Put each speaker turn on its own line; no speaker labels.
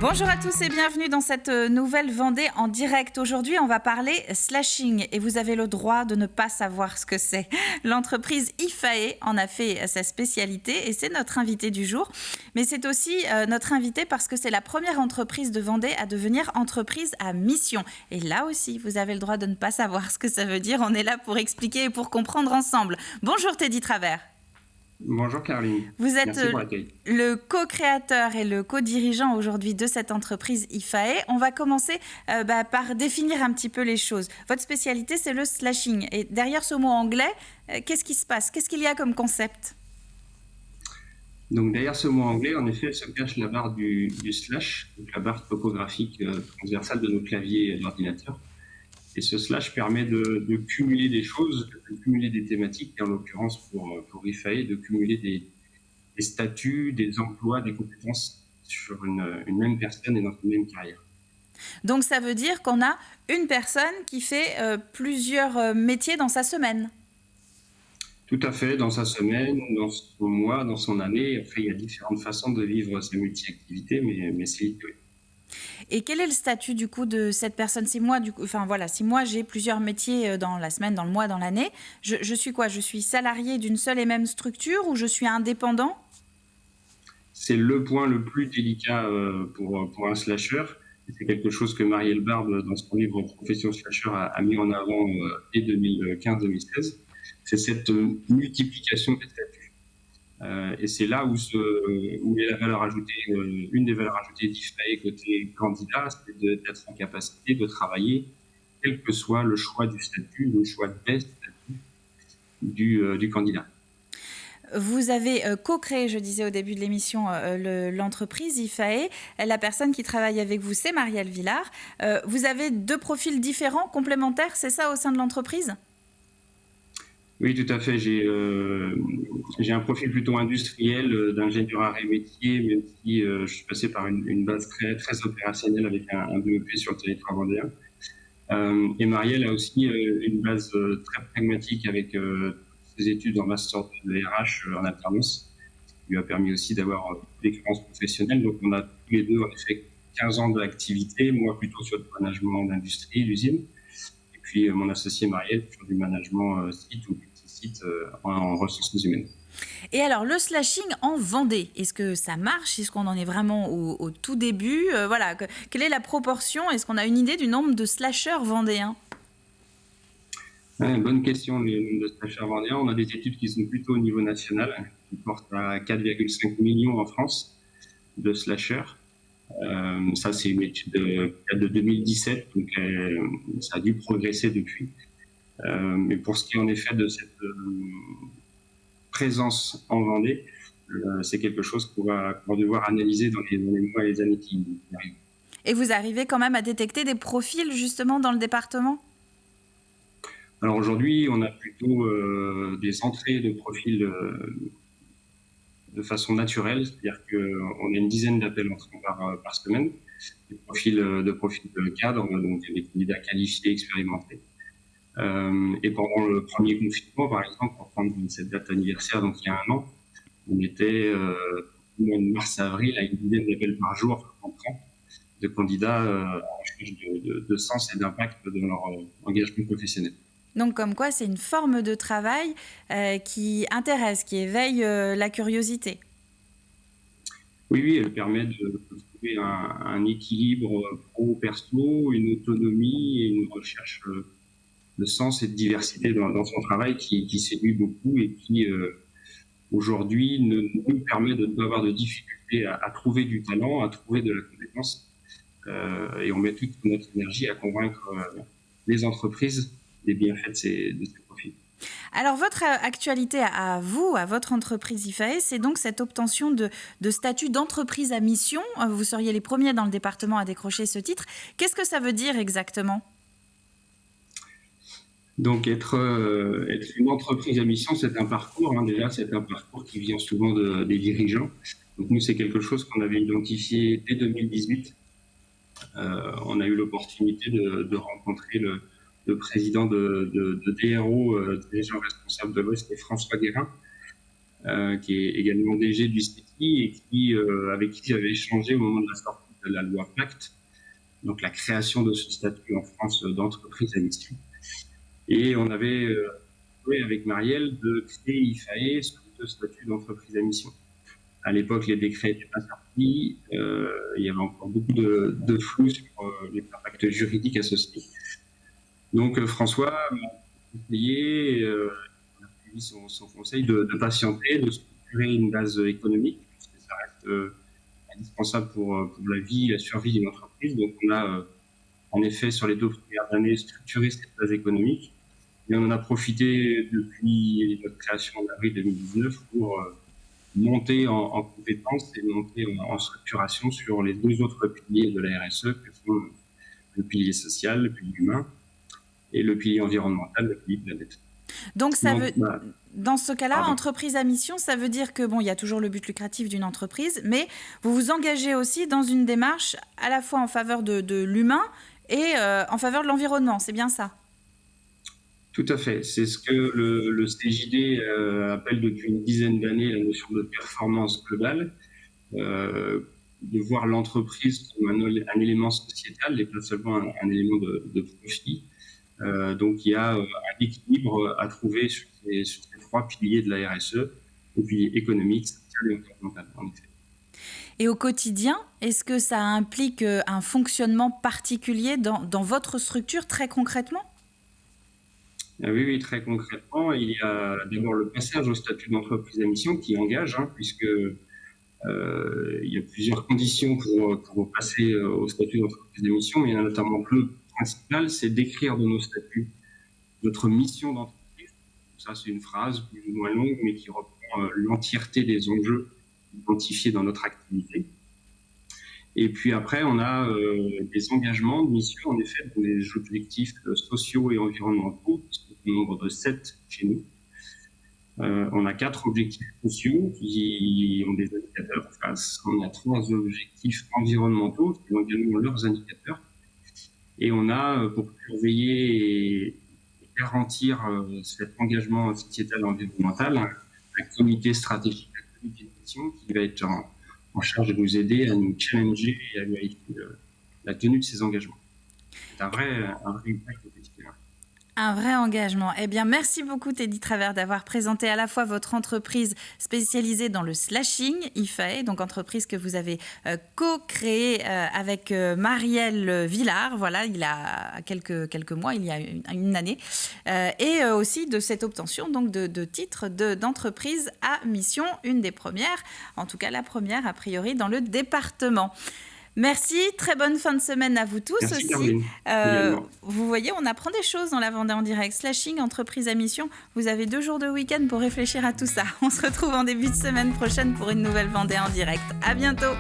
Bonjour à tous et bienvenue dans cette nouvelle Vendée en direct. Aujourd'hui, on va parler slashing et vous avez le droit de ne pas savoir ce que c'est. L'entreprise IFAE en a fait sa spécialité et c'est notre invité du jour. Mais c'est aussi notre invité parce que c'est la première entreprise de Vendée à devenir entreprise à mission. Et là aussi, vous avez le droit de ne pas savoir ce que ça veut dire. On est là pour expliquer et pour comprendre ensemble. Bonjour Teddy Travers.
Bonjour Caroline,
Vous êtes
merci pour l'accueil.
le co-créateur et le co-dirigeant aujourd'hui de cette entreprise IFAE. On va commencer par définir un petit peu les choses. Votre spécialité, c'est le slashing. Et derrière ce mot anglais, qu'est-ce qui se passe? Qu'est-ce qu'il y a comme concept?
Donc derrière ce mot anglais, en effet, se cache la barre du slash, donc la barre topographique transversale de nos claviers d'ordinateur. Et ce slash permet de cumuler des choses, de cumuler des thématiques, et en l'occurrence pour IFAE, de cumuler des statuts, des emplois, des compétences sur une même personne et dans une même carrière.
Donc ça veut dire qu'on a une personne qui fait plusieurs métiers dans sa semaine.
Tout à fait, dans sa semaine, dans son mois, dans son année. Après, il y a différentes façons de vivre sa multi-activité, mais c'est l'idée.
Et quel est le statut du coup de cette personne? Si moi, si moi j'ai plusieurs métiers dans la semaine, dans le mois, dans l'année, je suis quoi? Je suis salarié d'une seule et même structure ou je suis indépendant?
C'est le point le plus délicat pour un slasher. C'est quelque chose que Marielle Barbe, dans son livre Profession Slasher, a mis en avant dès 2015-2016. C'est cette multiplication des statuts. Et c'est là où est la valeur ajoutée, une des valeurs ajoutées d'IFAE côté candidat, c'est d'être en capacité de travailler, quel que soit le choix du statut, le choix des statuts du candidat.
Vous avez co-créé, je disais au début de l'émission, l'entreprise IFAE. La personne qui travaille avec vous, c'est Marielle Villard. Vous avez deux profils différents, complémentaires, c'est ça, au sein de l'entreprise ?
Oui, tout à fait. J'ai un profil plutôt industriel, d'ingénieur arts et métiers, même si je suis passé par une base très, très opérationnelle avec un BEP sur le territoire vendéen. Et Marielle a aussi une base très pragmatique avec ses études en master de RH en alternance, ce qui lui a permis aussi d'avoir l'expérience professionnelle. Donc on a tous les deux en effet 15 ans d'activité, moi plutôt sur le management d'industrie, d'usine, et puis mon associé Marielle sur du management site ou multi-site en ressources humaines.
Et alors, le slashing en Vendée, est-ce que ça marche? Est-ce qu'on en est vraiment au tout début? Voilà, quelle est la proportion? Est-ce qu'on a une idée du nombre de slasheurs vendéens?
Bonne question, le nombre de slasheurs vendéens. On a des études qui sont plutôt au niveau national, qui portent à 4,5 millions en France de slasheurs. Ça, c'est une étude de 2017, donc ça a dû progresser depuis. Mais pour ce qui est en effet de cette présence en Vendée, c'est quelque chose qu'on va devoir analyser dans les mois et les années qui arrivent.
Et vous arrivez quand même à détecter des profils justement dans le département?
Alors aujourd'hui, on a plutôt des entrées de profils de façon naturelle, c'est-à-dire qu'on a une dizaine d'appels entrants par semaine, des profils de cadre, donc des candidats qualifiés, expérimentés. Et pendant le premier confinement, par exemple, pour prendre cette date anniversaire, donc il y a un an, on était au mois de mars-avril à une dizaine d'appels par jour entrants de candidats en recherche de sens et d'impact de leur engagement professionnel.
Donc comme quoi, c'est une forme de travail qui intéresse, qui éveille la curiosité.
Oui, elle permet de trouver un équilibre pro-perso, une autonomie et une recherche de sens et de diversité dans son travail qui séduit beaucoup et qui aujourd'hui nous permet de ne pas avoir de difficulté à trouver du talent, à trouver de la compétence. Et on met toute notre énergie à convaincre les entreprises des bienfaits de ces profils.
Alors, votre actualité à vous, à votre entreprise IFAE, c'est donc cette obtention de statut d'entreprise à mission. Vous seriez les premiers dans le département à décrocher ce titre. Qu'est-ce que ça veut dire exactement ?
Donc, être une entreprise à mission, c'est un parcours. Déjà, c'est un parcours qui vient souvent des dirigeants. Donc, nous, c'est quelque chose qu'on avait identifié dès 2018 on a eu l'opportunité de rencontrer le président de DRO, dirigeant responsable de l'Ouest, François Guérin, qui est également DG du CETI et avec qui j'avais échangé au moment de la sortie de la loi Pacte, donc la création de ce statut en France d'entreprise à mission. Et on avait joué avec Marielle de créer IFAE sous le statut d'entreprise à mission. À l'époque, les décrets n'étaient pas sortis, il y avait encore beaucoup de flou sur les impacts juridiques associés. Donc François m'a conseillé, on a suivi son conseil de patienter, de structurer une base économique, puisque ça reste indispensable pour la vie, la survie d'une entreprise. Donc on a en effet sur les 2 premières années structuré cette base économique, et on en a profité depuis notre création en avril 2019 pour monter en compétences et monter en structuration sur les 2 autres piliers de la RSE, que sont le pilier social, le pilier humain, et le pilier environnemental, le pilier planète.
Donc, dans ce cas-là, entreprise à mission, ça veut dire que il y a toujours le but lucratif d'une entreprise, mais vous vous engagez aussi dans une démarche à la fois en faveur de l'humain et en faveur de l'environnement, c'est bien ça?
Tout à fait. C'est ce que le CJD appelle depuis une dizaine d'années la notion de performance globale, de voir l'entreprise comme un élément sociétal et pas seulement un élément de profit. Donc il y a un équilibre à trouver sur ces 3 piliers de la RSE, le pilier économique, social et environnemental, en effet.
Et au quotidien, est-ce que ça implique un fonctionnement particulier dans votre structure très concrètement ?
Oui, très concrètement, il y a d'abord le passage au statut d'entreprise à mission qui engage, puisque il y a plusieurs conditions pour passer au statut d'entreprise à mission, mais il y en a notamment le principal, c'est d'écrire dans nos statuts notre mission d'entreprise. Ça, c'est une phrase plus ou moins longue, mais qui reprend l'entièreté des enjeux identifiés dans notre activité. Et puis après, on a des engagements de mission, en effet, dans les objectifs sociaux et environnementaux, au nombre de 7 chez nous. On a 4 objectifs sociaux qui ont des indicateurs. Enfin, on a 3 objectifs environnementaux qui ont également leurs indicateurs. Et on a, pour surveiller et garantir cet engagement sociétal et environnemental, un comité stratégique, un comité d'action qui va être en charge de nous aider à nous challenger et à vérifier la tenue de ces engagements. C'est un vrai impact au quotidien.
Un vrai engagement. Eh bien, merci beaucoup Teddy Travers d'avoir présenté à la fois votre entreprise spécialisée dans le slashing, IFAE, donc entreprise que vous avez co-créée avec Marielle Villard, voilà, il y a quelques mois, il y a une année, et aussi de cette obtention donc de titre d'entreprise à mission, une des premières, en tout cas la première a priori dans le département. Merci, très bonne fin de semaine à vous tous.
Merci,
aussi. Vous voyez, on apprend des choses dans la Vendée en direct. Slashing, entreprise à mission, vous avez 2 jours de week-end pour réfléchir à tout ça. On se retrouve en début de semaine prochaine pour une nouvelle Vendée en direct. À bientôt.